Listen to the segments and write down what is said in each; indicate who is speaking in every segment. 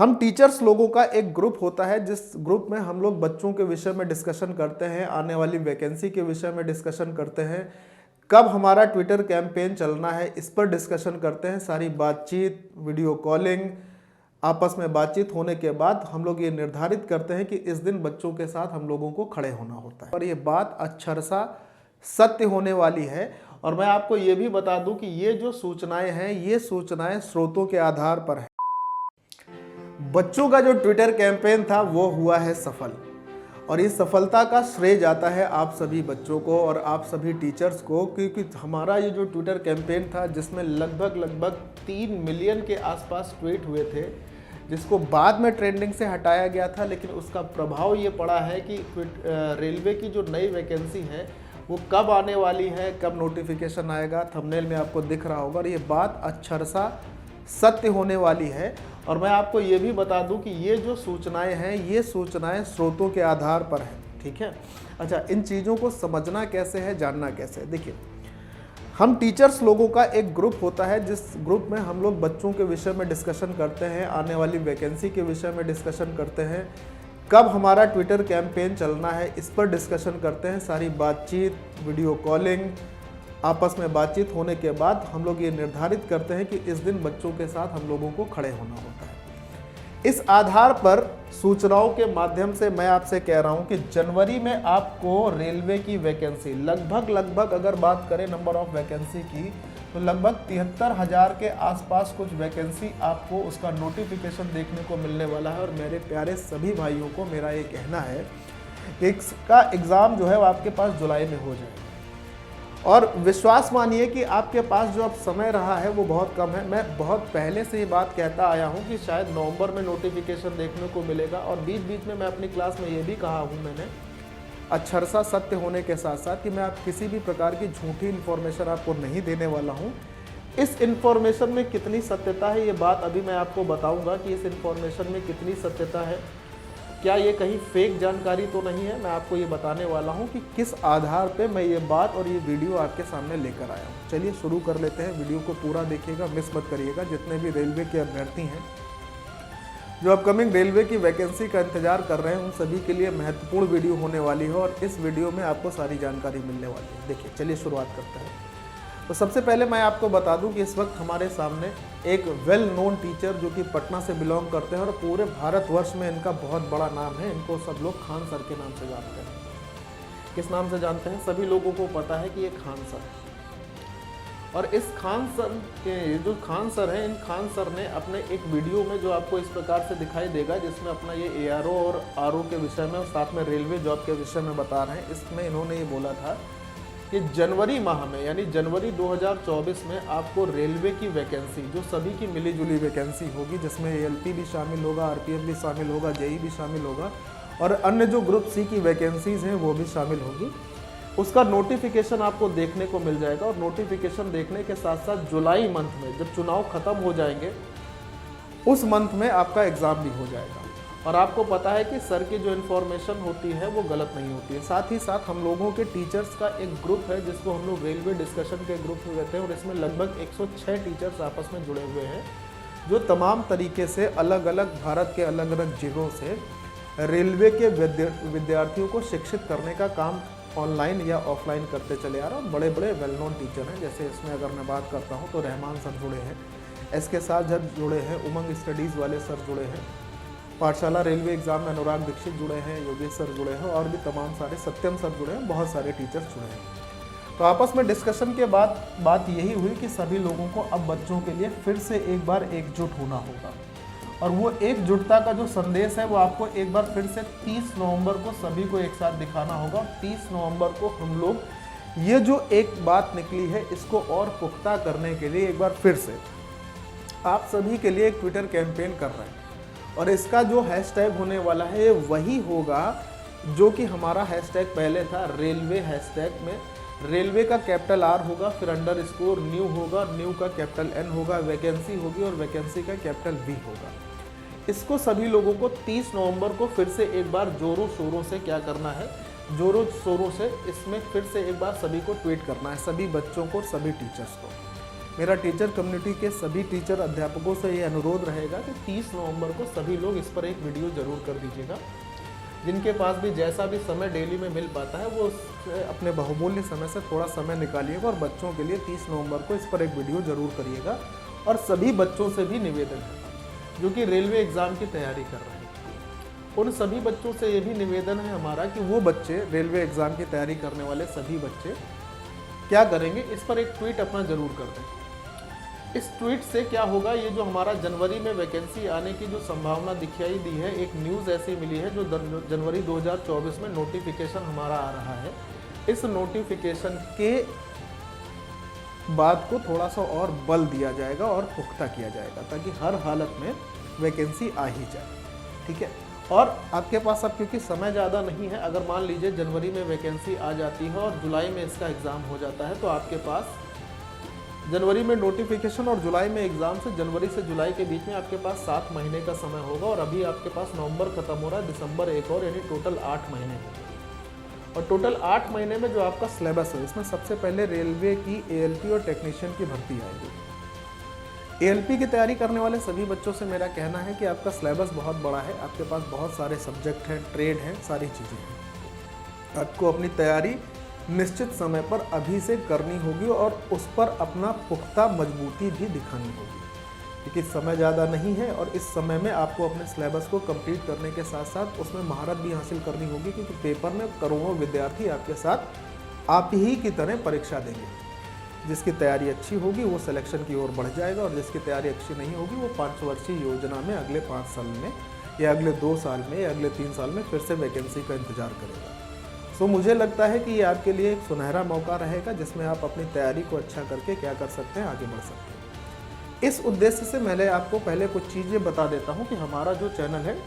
Speaker 1: हम टीचर्स लोगों का एक ग्रुप होता है जिस ग्रुप में हम लोग बच्चों के विषय में डिस्कशन करते हैं, आने वाली वैकेंसी के विषय में डिस्कशन करते हैं, कब हमारा ट्विटर कैंपेन चलना है इस पर डिस्कशन करते हैं। सारी बातचीत, वीडियो कॉलिंग, आपस में बातचीत होने के बाद हम लोग ये निर्धारित करते हैं कि इस दिन बच्चों के साथ हम लोगों को खड़े होना होता है। और ये बात अक्षरशः सत्य होने वाली है। और मैं आपको ये भी बता दूं कि ये जो सूचनाएं हैं, ये सूचनाएं स्रोतों के आधार पर है। बच्चों का जो ट्विटर कैंपेन था वो हुआ है सफल, और इस सफलता का श्रेय जाता है आप सभी बच्चों को और आप सभी टीचर्स को, क्योंकि हमारा ये जो ट्विटर कैंपेन था जिसमें लगभग 3 मिलियन के आसपास ट्वीट हुए थे, जिसको बाद में ट्रेंडिंग से हटाया गया था, लेकिन उसका प्रभाव ये पड़ा है कि रेलवे की जो नई वैकेंसी है वो कब आने वाली है, कब नोटिफिकेशन आएगा, थंबनेल में आपको दिख रहा होगा। और ये बात अक्षरशः सत्य होने वाली है। और मैं आपको ये भी बता दूं कि ये जो सूचनाएं हैं, ये सूचनाएं स्रोतों के आधार पर हैं, ठीक है। अच्छा, इन चीज़ों को समझना कैसे है, जानना कैसे है। देखिए, हम टीचर्स लोगों का एक ग्रुप होता है जिस ग्रुप में हम लोग बच्चों के विषय में डिस्कशन करते हैं, आने वाली वैकेंसी के विषय में डिस्कशन करते हैं, कब हमारा ट्विटर कैंपेन चलना है इस पर डिस्कशन करते हैं। सारी बातचीत, वीडियो कॉलिंग, आपस में बातचीत होने के बाद हम लोग ये निर्धारित करते हैं कि इस दिन बच्चों के साथ हम लोगों को खड़े होना होता है। इस आधार पर सूचनाओं के माध्यम से मैं आपसे कह रहा हूं कि जनवरी में आपको रेलवे की वैकेंसी लगभग अगर बात करें नंबर ऑफ वैकेंसी की, तो लगभग 73,000 के आसपास कुछ वैकेंसी आपको उसका नोटिफिकेशन देखने को मिलने वाला है। और मेरे प्यारे सभी भाइयों को मेरा ये कहना है कि इसका एग्ज़ाम जो है वो आपके पास जुलाई में हो जाए। और विश्वास मानिए कि आपके पास जो अब समय रहा है वो बहुत कम है। मैं बहुत पहले से ये बात कहता आया हूँ कि शायद नवंबर में नोटिफिकेशन देखने को मिलेगा। और बीच बीच में मैं अपनी क्लास में ये भी कहा हूँ मैंने, अक्षरशः सत्य होने के साथ साथ, कि मैं आप किसी भी प्रकार की झूठी इन्फॉर्मेशन आपको नहीं देने वाला हूँ। इस इन्फॉर्मेशन में कितनी सत्यता है ये बात अभी मैं आपको बताऊँगा कि इस इन्फॉर्मेशन में कितनी सत्यता है, क्या ये कहीं फेक जानकारी तो नहीं है। मैं आपको ये बताने वाला हूँ कि किस आधार पे मैं ये बात और ये वीडियो आपके सामने लेकर आया हूँ। चलिए शुरू कर लेते हैं। वीडियो को पूरा देखिएगा, मिस मत करिएगा। जितने भी रेलवे के अभ्यर्थी हैं जो अपकमिंग रेलवे की वैकेंसी का इंतजार कर रहे हैं, उन सभी के लिए महत्वपूर्ण वीडियो होने वाली है और इस वीडियो में आपको सारी जानकारी मिलने वाली है। देखिए, चलिए शुरुआत करते हैं। तो सबसे पहले मैं आपको बता दूं कि इस वक्त हमारे सामने एक वेल नोन टीचर जो कि पटना से बिलोंग करते हैं और पूरे भारतवर्ष में इनका बहुत बड़ा नाम है। इनको सब लोग खान सर के नाम से जानते हैं। किस नाम से जानते हैं? सभी लोगों को पता है कि ये खान सर है। और इस खान सर के जो खान सर हैं, इन खान सर ने अपने एक वीडियो में जो आपको इस प्रकार से दिखाई देगा, जिसमें अपना ये ARO और RO के विषय में और साथ में रेलवे जॉब के विषय में बता रहे हैं। इसमें इन्होंने ये बोला था कि जनवरी माह में, यानी जनवरी 2024 में आपको रेलवे की वैकेंसी, जो सभी की मिली जुली वैकेंसी होगी, जिसमें ALP भी शामिल होगा, RPF भी शामिल होगा, JEE भी शामिल होगा और अन्य जो ग्रुप C की वैकेंसीज हैं वो भी शामिल होगी, उसका नोटिफिकेशन आपको देखने को मिल जाएगा। और नोटिफिकेशन देखने के साथ साथ जुलाई मंथ में, जब चुनाव खत्म हो जाएंगे, उस मंथ में आपका एग्ज़ाम भी हो जाएगा। और आपको पता है कि सर की जो इन्फॉर्मेशन होती है वो गलत नहीं होती है। साथ ही साथ हम लोगों के टीचर्स का एक ग्रुप है जिसको हम लोग रेलवे डिस्कशन के ग्रुप में कहते हैं, और इसमें लगभग 106 टीचर्स आपस में जुड़े हुए हैं, जो तमाम तरीके से अलग अलग भारत के अलग अलग जिलों से रेलवे के विद्यार्थियों को शिक्षित करने का काम ऑनलाइन या ऑफलाइन करते चले आ रहे हैं। बड़े बड़े वेल नोन टीचर हैं। जैसे इसमें अगर मैं बात करता हूँ तो रहमान सर जुड़े हैं, SK सर जुड़े हैं, उमंग स्टडीज़ वाले सर जुड़े हैं, पाठशाला रेलवे एग्जाम में अनुराग दीक्षित जुड़े हैं, योगेश सर जुड़े हैं और भी तमाम सारे, सत्यम सर जुड़े हैं, बहुत सारे टीचर्स जुड़े हैं। तो आपस में डिस्कशन के बाद बात यही हुई कि सभी लोगों को अब बच्चों के लिए फिर से एक बार एकजुट होना होगा। और वो एकजुटता का जो संदेश है वो आपको एक बार फिर से 30 नवंबर को सभी को एक साथ दिखाना होगा। 30 नवंबर को हम लोग ये जो एक बात निकली है इसको और पुख्ता करने के लिए एक बार फिर से आप सभी के लिए एक ट्विटर कैंपेन कर रहे हैं। और इसका जो हैशटैग होने वाला है वही होगा जो कि हमारा हैशटैग पहले था, रेलवे हैशटैग में रेलवे का कैपिटल R होगा, फिर अंडरस्कोर न्यू होगा, न्यू का कैपिटल N होगा, वैकेंसी होगी और वैकेंसी का कैपिटल V होगा। इसको सभी लोगों को 30 नवंबर को फिर से एक बार जोरों शोरों से क्या करना है, जोरों शोरों से इसमें फिर से एक बार सभी को ट्वीट करना है, सभी बच्चों को, सभी टीचर्स को। मेरा टीचर कम्युनिटी के सभी टीचर अध्यापकों से ये अनुरोध रहेगा कि 30 नवंबर को सभी लोग इस पर एक वीडियो ज़रूर कर दीजिएगा। जिनके पास भी जैसा भी समय डेली में मिल पाता है वो अपने बहुमूल्य समय से थोड़ा समय निकालिएगा और बच्चों के लिए 30 नवंबर को इस पर एक वीडियो ज़रूर करिएगा। और सभी बच्चों से भी निवेदन है जो कि रेलवे एग्ज़ाम की तैयारी कर रहे हैं, उन सभी बच्चों से ये भी निवेदन है हमारा कि वो बच्चे, रेलवे एग्ज़ाम की तैयारी करने वाले सभी बच्चे क्या करेंगे, इस पर एक ट्वीट अपना ज़रूर कर दें। इस ट्वीट से क्या होगा, ये जो हमारा जनवरी में वैकेंसी आने की जो संभावना दिखाई दी है, एक न्यूज़ ऐसी मिली है जो जनवरी 2024 में नोटिफिकेशन हमारा आ रहा है, इस नोटिफिकेशन के बाद को थोड़ा सा और बल दिया जाएगा और पुख्ता किया जाएगा ताकि हर हालत में वैकेंसी आ ही जाए। ठीक है, और आपके पास अब क्योंकि समय ज़्यादा नहीं है, अगर मान लीजिए जनवरी में वैकेंसी आ जाती है और जुलाई में इसका एग्ज़ाम हो जाता है, तो आपके पास जनवरी में नोटिफिकेशन और जुलाई में एग्ज़ाम से जनवरी से जुलाई के बीच में आपके पास 7 महीने का समय होगा। और अभी आपके पास नवंबर खत्म हो रहा है, दिसंबर एक और, यानी टोटल 8 महीने होंगे। और टोटल 8 महीने में जो आपका सिलेबस है, इसमें सबसे पहले रेलवे की ALP और टेक्नीशियन की भर्ती आएगी। ALP की तैयारी करने वाले सभी बच्चों से मेरा कहना है कि आपका सिलेबस बहुत बड़ा है, आपके पास बहुत सारे सब्जेक्ट हैं, ट्रेड हैं, सारी चीज़ें हैं। आपको अपनी तैयारी निश्चित समय पर अभी से करनी होगी और उस पर अपना पुख्ता मजबूती भी दिखानी होगी, क्योंकि समय ज़्यादा नहीं है और इस समय में आपको अपने सिलेबस को कंप्लीट करने के साथ साथ उसमें महारत भी हासिल करनी होगी, क्योंकि पेपर में करोड़ों विद्यार्थी आपके साथ आप ही की तरह परीक्षा देंगे। जिसकी तैयारी अच्छी होगी वो सिलेक्शन की ओर बढ़ जाएगा और जिसकी तैयारी अच्छी नहीं होगी वो 5 वर्षीय योजना में अगले 5 साल में या अगले 2 साल में या अगले 3 साल में फिर से वैकेंसी का इंतजार करेगा। सो मुझे लगता है कि ये आपके लिए एक सुनहरा मौका रहेगा जिसमें आप अपनी तैयारी को अच्छा करके क्या कर सकते हैं, आगे बढ़ सकते हैं। इस उद्देश्य से मैंने आपको पहले कुछ चीज़ें बता देता हूँ कि हमारा जो चैनल है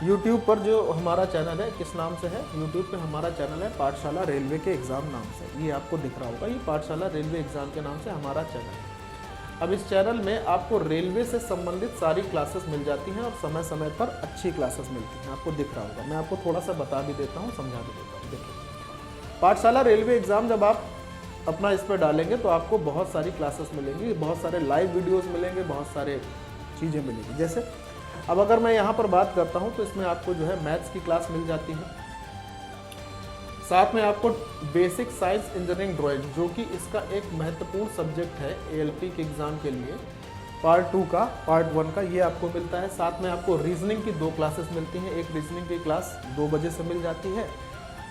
Speaker 1: YouTube पर, जो हमारा चैनल है किस नाम से है, YouTube पे हमारा चैनल है पाठशाला रेलवे के एग्ज़ाम नाम से, ये आपको दिख रहा होगा, ये पाठशाला रेलवे एग्ज़ाम के नाम से हमारा चैनल है। अब इस चैनल में आपको रेलवे से संबंधित सारी क्लासेस मिल जाती हैं और समय समय पर अच्छी क्लासेस मिलती हैं, आपको दिख रहा होगा। मैं आपको थोड़ा सा बता भी देता हूँ, समझा भी देता हूँ। देखिए, पाठशाला रेलवे एग्ज़ाम जब आप अपना इस पर डालेंगे तो आपको बहुत सारी क्लासेस मिलेंगी, बहुत सारे लाइव वीडियोज़ मिलेंगे, बहुत सारे चीज़ें मिलेंगी। जैसे अब अगर मैं यहाँ पर बात करता हूँ तो इसमें आपको जो है मैथ्स की क्लास मिल जाती है, साथ में आपको बेसिक साइंस इंजीनियरिंग ड्राइंग, जो कि इसका एक महत्वपूर्ण सब्जेक्ट है ALP के एग्ज़ाम के लिए, पार्ट 2 का, पार्ट 1 का, ये आपको मिलता है। साथ में आपको रीजनिंग की 2 क्लासेस मिलती हैं, एक रीजनिंग की क्लास 2 बजे से मिल जाती है।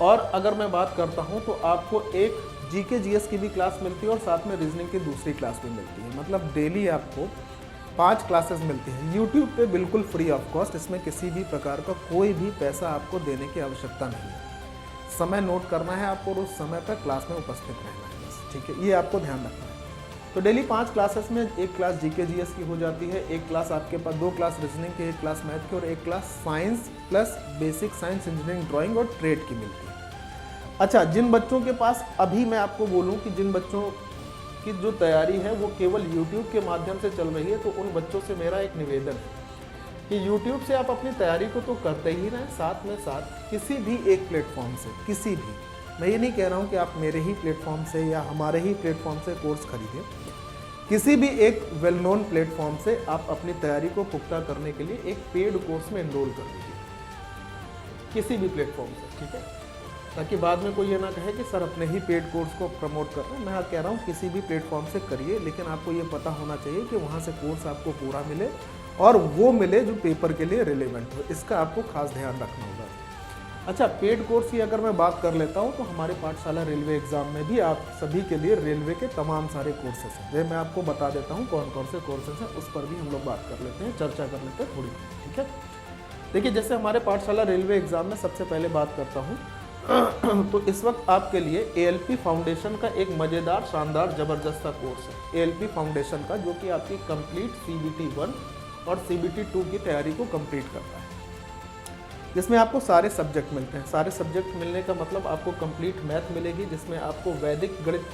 Speaker 1: और अगर मैं बात करता हूँ तो आपको एक GK GS की भी क्लास मिलती है और साथ में रीजनिंग की दूसरी क्लास भी मिलती है। मतलब डेली आपको 5 क्लासेस मिलती हैं YouTube पे, बिल्कुल फ्री ऑफ कॉस्ट। इसमें किसी भी प्रकार का कोई भी पैसा आपको देने की आवश्यकता नहीं है। समय नोट करना है आपको और उस समय पर क्लास में उपस्थित रहना है बस, ठीक है, ये आपको ध्यान रखना है। तो डेली 5 क्लासेस में एक क्लास GK GS की हो जाती है, एक क्लास आपके पास, 2 क्लास रीजनिंग की, एक क्लास मैथ की और एक class science plus basic science engineering drawing और ट्रेड की मिलती है। अच्छा, जिन बच्चों के पास, अभी मैं आपको बोलूँ कि जिन बच्चों की जो तैयारी है वो केवल YouTube के माध्यम से चल रही है, तो उन बच्चों से मेरा एक निवेदन है कि YouTube से आप अपनी तैयारी को तो करते ही रहें, साथ में साथ किसी भी एक प्लेटफॉर्म से, किसी भी, मैं ये नहीं कह रहा हूँ कि आप मेरे ही प्लेटफॉर्म से या हमारे ही प्लेटफॉर्म से कोर्स खरीदें, किसी भी एक वेल नोन प्लेटफॉर्म से आप अपनी तैयारी को पुख्ता करने के लिए एक पेड कोर्स में एनरोल कर दीजिए, किसी भी प्लेटफॉर्म से, ठीक है, ताकि बाद में कोई ये ना कहे कि सर अपने ही पेड कोर्स को प्रमोट कर रहे हैं। मैं कह रहा हूँ किसी भी प्लेटफॉर्म से करिए, लेकिन आपको ये पता होना चाहिए कि वहाँ से कोर्स आपको पूरा मिले और वो मिले जो पेपर के लिए रिलेवेंट हो, इसका आपको खास ध्यान रखना होगा। अच्छा, पेड कोर्स की अगर मैं बात कर लेता हूँ तो हमारे पाठशाला रेलवे एग्ज़ाम में भी आप सभी के लिए रेलवे के तमाम सारे कोर्सेस हैं। ये मैं आपको बता देता हूँ कौन कौन से कोर्सेस हैं, उस पर भी हम लोग बात कर लेते हैं, चर्चा कर लेते हैं थोड़ी, ठीक है। देखिए, जैसे हमारे पाठशाला रेलवे एग्ज़ाम में सबसे पहले बात करता हूँ तो इस वक्त आपके लिए ALP फाउंडेशन का एक मज़ेदार, शानदार, ज़बरदस्त कोर्स है ALP फाउंडेशन का, जो कि आपकी कंप्लीट CBT 1 और CBT 2 की तैयारी को कंप्लीट करता है, जिसमें आपको सारे सब्जेक्ट मिलते हैं। सारे सब्जेक्ट मिलने का मतलब आपको कंप्लीट मैथ मिलेगी, जिसमें आपको वैदिक गणित,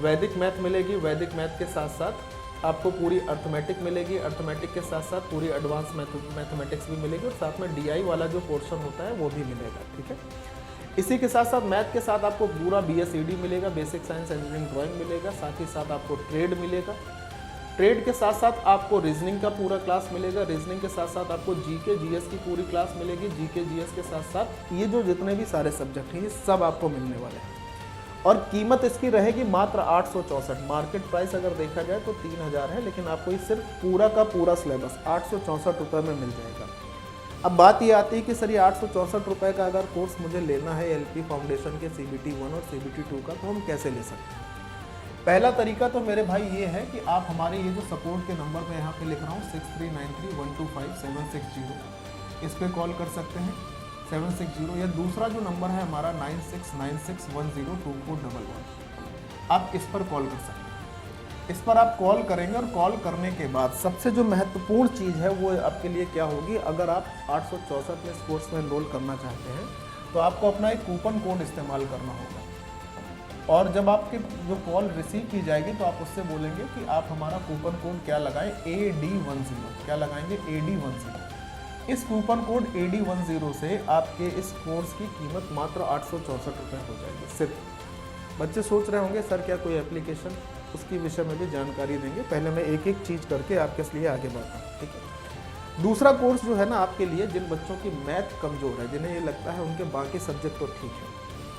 Speaker 1: वैदिक मैथ मिलेगी, वैदिक मैथ के साथ साथ आपको पूरी अर्थमेटिक मिलेगी, अर्थमेटिक के साथ साथ पूरी एडवांस मैथमेटिक्स भी मिलेगी और साथ में DI वाला जो पोर्शन होता है वो भी मिलेगा, ठीक है। इसी के साथ साथ मैथ के साथ आपको पूरा BSED मिलेगा, बेसिक साइंस इंजीनियरिंग ड्राइंग मिलेगा, साथ ही साथ आपको ट्रेड मिलेगा। ट्रेड के साथ साथ आपको रीजनिंग का पूरा क्लास मिलेगा, रीजनिंग के साथ साथ आपको GK GS की पूरी क्लास मिलेगी, GK GS के साथ साथ ये जो जितने भी सारे सब्जेक्ट हैं ये सब आपको मिलने वाले हैं। और कीमत इसकी रहेगी मात्र 864। मार्केट प्राइस अगर देखा जाए तो 3000 है, लेकिन आपको ये सिर्फ पूरा का पूरा सिलेबस 864 रुपये में मिल जाएगा। अब बात ये आती है कि सर ये 864 रुपये का अगर कोर्स मुझे लेना है LP फाउंडेशन के CBT 1 और CBT 2 का, तो हम कैसे ले सकते हैं? पहला तरीका तो मेरे भाई ये है कि आप हमारे ये जो सपोर्ट के नंबर मैं यहाँ पे लिख रहा हूँ 6393125760, इस पर कॉल कर सकते हैं 760, या दूसरा जो नंबर है हमारा 9696102411, आप इस पर कॉल कर सकते हैं। इस पर आप कॉल करेंगे और कॉल करने के बाद सबसे जो महत्वपूर्ण चीज़ है वो आपके लिए क्या होगी, अगर आप 864 में इस कोर्स में एनरोल करना चाहते हैं तो आपको अपना एक कूपन कोड इस्तेमाल करना होगा। और जब आपकी जो कॉल रिसीव की जाएगी तो आप उससे बोलेंगे कि आप हमारा कूपन कोड क्या लगाएं, AD10। क्या लगाएंगे? AD10। इस कूपन कोड AD10 से आपके इस कोर्स की कीमत मात्र 864 रुपये हो जाएगी सिर्फ। बच्चे सोच रहे होंगे सर क्या कोई एप्लीकेशन, उसकी विषय में भी जानकारी देंगे। पहले मैं एक एक चीज़ करके आपके लिए आगे बढ़ता हूँ, ठीक है। दूसरा कोर्स जो है ना आपके लिए, जिन बच्चों की मैथ कमज़ोर है, जिन्हें ये लगता है उनके बाकी सब्जेक्ट तो ठीक है,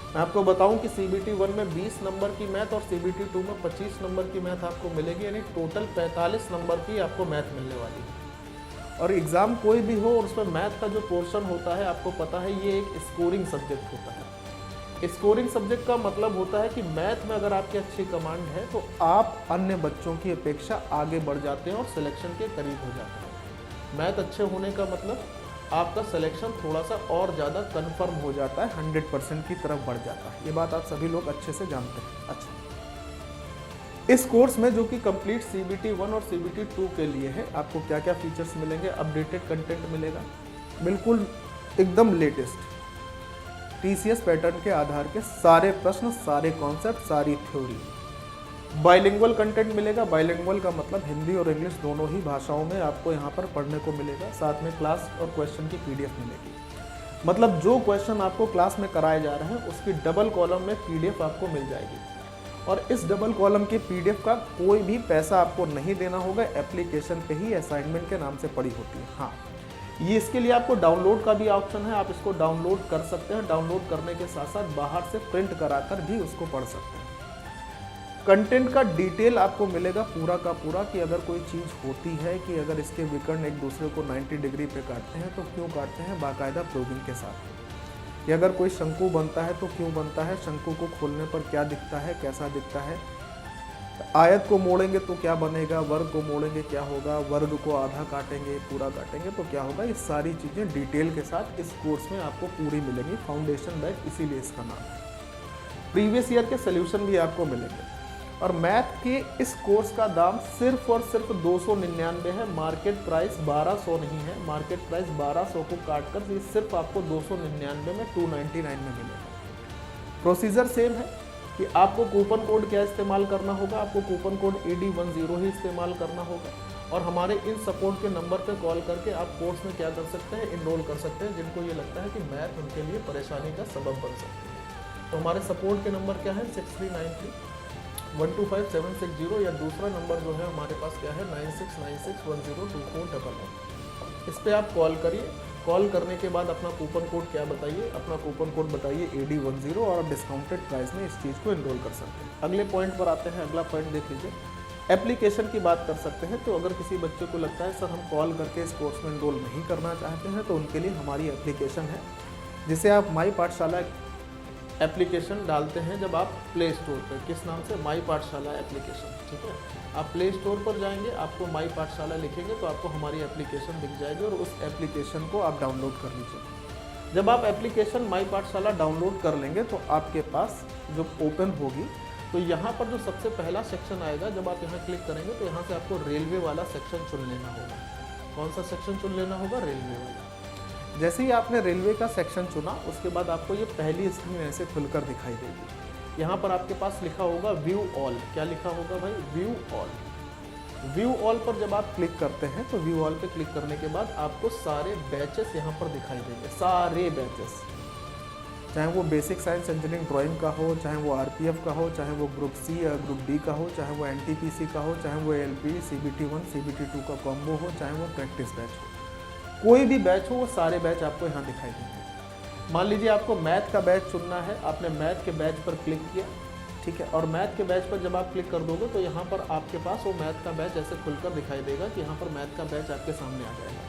Speaker 1: मैं आपको बताऊं कि CBT 1 में 20 नंबर की मैथ और CBT 2 में 25 नंबर की मैथ आपको मिलेगी, यानी टोटल 45 नंबर की आपको मैथ मिलने वाली है। और एग्ज़ाम कोई भी हो और उसमें मैथ का जो पोर्शन होता है, आपको पता है ये एक स्कोरिंग सब्जेक्ट होता है। स्कोरिंग सब्जेक्ट का मतलब होता है कि मैथ में अगर आपकी अच्छी कमांड है तो आप अन्य बच्चों की अपेक्षा आगे बढ़ जाते हैं और सिलेक्शन के करीब हो जाते हैं। मैथ अच्छे होने का मतलब आपका सिलेक्शन थोड़ा सा और ज़्यादा कन्फर्म हो जाता है, 100% की तरफ बढ़ जाता है। ये बात आप सभी लोग अच्छे से जानते हैं। अच्छा, इस कोर्स में जो कि कंप्लीट CBT 1 और CBT 2 के लिए है, आपको क्या क्या फीचर्स मिलेंगे? अपडेटेड कंटेंट मिलेगा, बिल्कुल एकदम लेटेस्ट TCS पैटर्न के आधार के सारे प्रश्न, सारे कॉन्सेप्ट, सारी थ्योरी। बाइलिंगुअल कंटेंट मिलेगा। बाइलिंगुअल का मतलब हिंदी और इंग्लिश दोनों ही भाषाओं में आपको यहाँ पर पढ़ने को मिलेगा। साथ में क्लास और क्वेश्चन की PDF मिलेगी। मतलब जो क्वेश्चन आपको क्लास में कराए जा रहे हैं उसकी डबल कॉलम में PDF आपको मिल जाएगी। और इस डबल कॉलम के PDF का कोई भी पैसा आपको नहीं देना होगा, एप्लीकेशन पे ही असाइनमेंट के नाम से पड़ी होती है। हाँ, ये इसके लिए आपको डाउनलोड का भी ऑप्शन है, आप इसको डाउनलोड कर सकते हैं। डाउनलोड करने के साथ साथ बाहर से प्रिंट कराकर भी उसको पढ़ सकते हैं। कंटेंट का डिटेल आपको मिलेगा पूरा का पूरा, कि अगर कोई चीज़ होती है कि अगर इसके विकर्ण एक दूसरे को 90 डिग्री पे काटते हैं तो क्यों काटते हैं, बाकायदा प्रूविंग के साथ। कि अगर कोई शंकु बनता है तो क्यों बनता है, शंकु को खोलने पर क्या दिखता है, कैसा दिखता है, आयत को मोड़ेंगे तो क्या बनेगा, वर्ग को मोड़ेंगे क्या होगा, वर्ग को आधा काटेंगे पूरा काटेंगे तो क्या होगा। ये सारी चीज़ें डिटेल के साथ इस कोर्स में आपको पूरी मिलेंगी। फाउंडेशन बैच इसीलिए इसका नाम है। प्रीवियस ईयर के सोल्यूशन भी आपको मिलेंगे। और मैथ के इस कोर्स का दाम सिर्फ और सिर्फ 299 है। मार्केट प्राइस 1200 नहीं है। मार्केट प्राइस 1200 को काटकर ये सिर्फ आपको 299 में 299 में मिलेगा। प्रोसीजर सेम है कि आपको कूपन कोड क्या इस्तेमाल करना होगा, आपको कूपन कोड AD10 ही इस्तेमाल करना होगा। और हमारे इन सपोर्ट के नंबर पर कॉल करके आप कोर्स में क्या कर सकते हैं, इनरोल कर सकते हैं, जिनको ये लगता है कि मैथ उनके लिए परेशानी का सबब बन सकती है। तो हमारे सपोर्ट के नंबर क्या है, 6393125760, या दूसरा नंबर जो है हमारे पास क्या है, 9696102411। इस पर आप कॉल करिए। कॉल करने के बाद अपना कूपन कोड क्या बताइए, अपना कूपन कोड बताइए AD10, और आप डिस्काउंटेड प्राइस में इस चीज़ को इनरोल कर सकते हैं। अगले पॉइंट पर आते हैं। अगला पॉइंट देख लीजिए, एप्लीकेशन की बात कर सकते हैं। तो अगर किसी बच्चे को लगता है सर हम कॉल करके इस कोर्स में इनरोल नहीं करना चाहते हैं, तो उनके लिए हमारी एप्लीकेशन है, जिसे आप माई पाठशाला एप्लीकेशन डालते हैं जब आप प्ले स्टोर पर। किस नाम से, माई पाठशाला एप्लीकेशन, ठीक है। आप प्ले स्टोर पर जाएंगे, आपको माई पाठशाला लिखेंगे तो आपको हमारी एप्लीकेशन दिख जाएगी, और उस एप्लीकेशन को आप डाउनलोड कर लीजिए। जब आप एप्लीकेशन माई पाठशाला डाउनलोड कर लेंगे तो आपके पास जो ओपन होगी, तो यहाँ पर जो सबसे पहला सेक्शन आएगा, जब आप यहाँ क्लिक करेंगे तो यहाँ से आपको रेलवे वाला सेक्शन चुन लेना होगा। कौन सा सेक्शन चुन लेना होगा, रेलवे वाला। जैसे ही आपने रेलवे का सेक्शन चुना, उसके बाद आपको ये पहली स्क्रीन ऐसे खुलकर दिखाई देगी। यहाँ पर आपके पास लिखा होगा व्यू ऑल। क्या लिखा होगा भाई, व्यू ऑल। व्यू ऑल पर जब आप क्लिक करते हैं तो व्यू ऑल पे क्लिक करने के बाद आपको सारे बैचेस यहाँ पर दिखाई देंगे, सारे बैचेस। चाहे वो बेसिक साइंस इंजीनियरिंग ड्राइंग का हो, चाहे वो आरपीएफ का हो, चाहे वो ग्रुप सी या ग्रुप डी का हो, चाहे वो एनटीपीसी का हो, चाहे वो एलपी सीबीटी 1 सीबीटी 2 का कॉम्बो हो, चाहे वो प्रैक्टिस बैच हो, कोई भी बैच हो, वो सारे बैच आपको यहाँ दिखाई देंगे। मान लीजिए आपको मैथ का बैच चुनना है, आपने मैथ के बैच पर क्लिक किया, ठीक है, और मैथ के बैच पर जब आप क्लिक कर दोगे तो यहाँ पर आपके पास वो मैथ का बैच ऐसे खुलकर दिखाई देगा कि यहाँ पर मैथ का बैच आपके सामने आ जाएगा।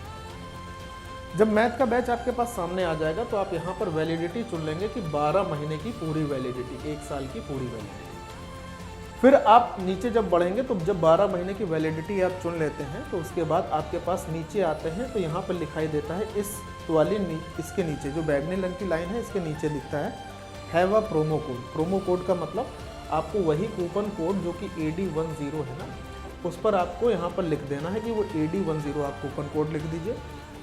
Speaker 1: जब मैथ का बैच आपके पास सामने आ जाएगा तो आप यहाँ पर वैलिडिटी चुन लेंगे कि 12 महीने की पूरी वैलिडिटी, 1 साल की पूरी वैलिडिटी। फिर आप नीचे जब बढ़ेंगे तो जब 12 महीने की वैलिडिटी आप चुन लेते हैं तो उसके बाद आपके पास नीचे आते हैं तो यहाँ पर लिखाई देता है इस वाली इसके नीचे जो बैगनी रंग की लाइन है इसके नीचे दिखता है have a promo code. Promo code का मतलब आपको वही कूपन कोड जो कि AD10 है ना, उस पर आपको यहाँ पर लिख देना है कि वो AD10 आप कूपन कोड लिख दीजिए।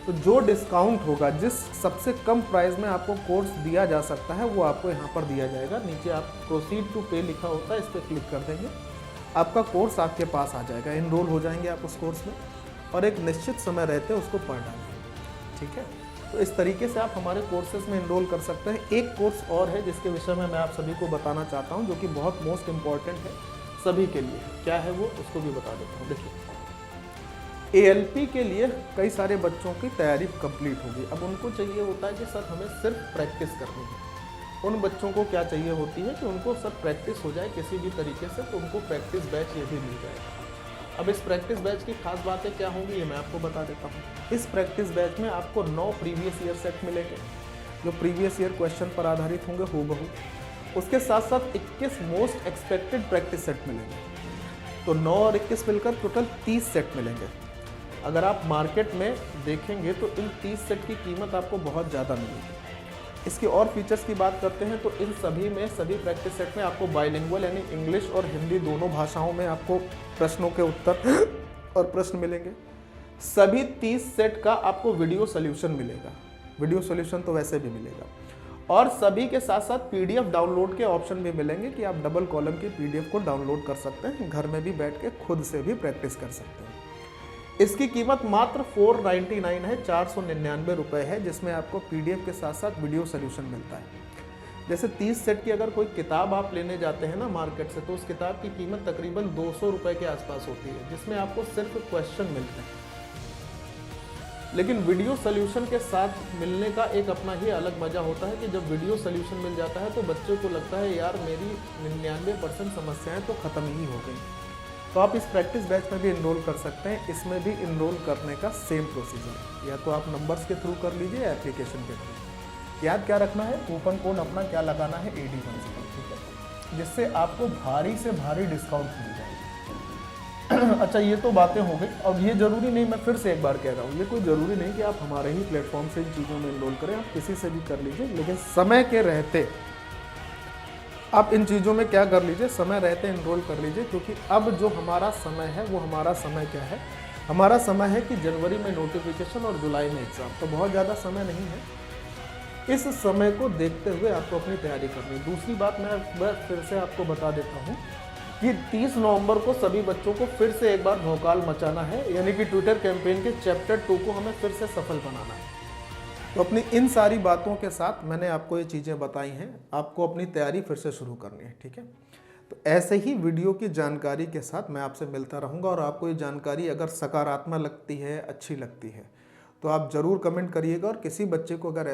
Speaker 1: तो जो डिस्काउंट होगा, जिस सबसे कम प्राइस में आपको कोर्स दिया जा सकता है वो आपको यहाँ पर दिया जाएगा। नीचे आप प्रोसीड टू पे लिखा होता है, इस पर क्लिक कर देंगे, आपका कोर्स आपके पास आ जाएगा, इनरोल हो जाएंगे आप उस कोर्स में और एक निश्चित समय रहते उसको पढ़ डालेंगे। ठीक है, तो इस तरीके से आप हमारे कोर्सेज में इनरोल कर सकते हैं। एक कोर्स और है जिसके विषय में मैं आप सभी को बताना चाहता हूँ, जो कि बहुत मोस्ट इम्पॉर्टेंट है सभी के लिए। क्या है वो, उसको भी बता देता हूँ। देखिए, ALP के लिए कई सारे बच्चों की तैयारी कंप्लीट होगी। अब उनको चाहिए होता है कि सर हमें सिर्फ प्रैक्टिस करनी है। उन बच्चों को क्या चाहिए होती है कि उनको सर प्रैक्टिस हो जाए किसी भी तरीके से, तो उनको प्रैक्टिस बैच ये भी मिल जाएगा। अब इस प्रैक्टिस बैच की खास बातें क्या होंगी ये मैं आपको बता देता हूँ। इस प्रैक्टिस बैच में आपको 9 प्रीवियस ईयर सेट मिलेंगे जो प्रीवियस ईयर क्वेश्चन पर आधारित होंगे हूबहू। उसके साथ साथ 21 मोस्ट एक्सपेक्टेड प्रैक्टिस सेट मिलेंगे। तो 9 और 21 मिलकर टोटल 30 सेट मिलेंगे। अगर आप मार्केट में देखेंगे तो इन 30 सेट की कीमत आपको बहुत ज़्यादा मिलेगी। इसके और फीचर्स की बात करते हैं तो इन सभी में, सभी प्रैक्टिस सेट में आपको बाइलिंगुअल यानी इंग्लिश और हिंदी दोनों भाषाओं में आपको प्रश्नों के उत्तर और प्रश्न मिलेंगे। सभी 30 सेट का आपको वीडियो सोल्यूशन मिलेगा। वीडियो सोल्यूशन तो वैसे भी मिलेगा, और सभी के साथ साथ PDF डाउनलोड के ऑप्शन भी मिलेंगे कि आप डबल कॉलम की PDF को डाउनलोड कर सकते हैं, घर में भी बैठ के खुद से भी प्रैक्टिस कर सकते हैं। इसकी कीमत मात्र 499 है, 499 रुपये है, जिसमें आपको PDF के साथ साथ वीडियो सोल्यूशन मिलता है। जैसे 30 सेट की अगर कोई किताब आप लेने जाते हैं ना मार्केट से, तो उस किताब की कीमत तकरीबन 200 रुपये के आसपास होती है, जिसमें आपको सिर्फ क्वेश्चन मिलते हैं। लेकिन वीडियो सोल्यूशन के साथ मिलने का एक अपना ही अलग मज़ा होता है कि जब वीडियो सोल्यूशन मिल जाता है तो बच्चों को लगता है यार मेरी 99% समस्याएं तो ख़त्म ही हो गई। तो आप इस प्रैक्टिस बैच में भी इनरोल कर सकते हैं। इसमें भी इनरोल करने का सेम प्रोसीजर है, या तो आप नंबर्स के थ्रू कर लीजिए या एप्लीकेशन के थ्रू। याद क्या रखना है, कूपन कोड अपना क्या लगाना है, AD10, ठीक है, जिससे आपको भारी से भारी डिस्काउंट मिल जाएगा। अच्छा, ये तो बातें हो गई। अब ये ज़रूरी नहीं, मैं फिर से एक बार कह रहा हूँ, ये कोई ज़रूरी नहीं कि आप हमारे ही प्लेटफॉर्म से इन चीज़ों में इनरोल करें, आप किसी से भी कर लीजिए, लेकिन समय के रहते आप इन चीज़ों में क्या कर लीजिए, समय रहते इनरोल कर लीजिए। क्योंकि अब जो हमारा समय है वो हमारा समय क्या है, हमारा समय है कि जनवरी में नोटिफिकेशन और जुलाई में एग्ज़ाम, तो बहुत ज़्यादा समय नहीं है। इस समय को देखते हुए आपको अपनी तैयारी करनी है। दूसरी बात मैं फिर से आपको बता देता हूँ कि 30 नवंबर को सभी बच्चों को फिर से एक बार भौकाल मचाना है, यानी कि ट्विटर कैंपेन के चैप्टर 2 को हमें फिर से सफल बनाना है। तो अपनी इन सारी बातों के साथ मैंने आपको ये चीज़ें बताई हैं, आपको अपनी तैयारी फिर से शुरू करनी है, ठीक है। तो ऐसे ही वीडियो की जानकारी के साथ मैं आपसे मिलता रहूँगा, और आपको ये जानकारी अगर सकारात्मक लगती है, अच्छी लगती है, तो आप ज़रूर कमेंट करिएगा। और किसी बच्चे को अगर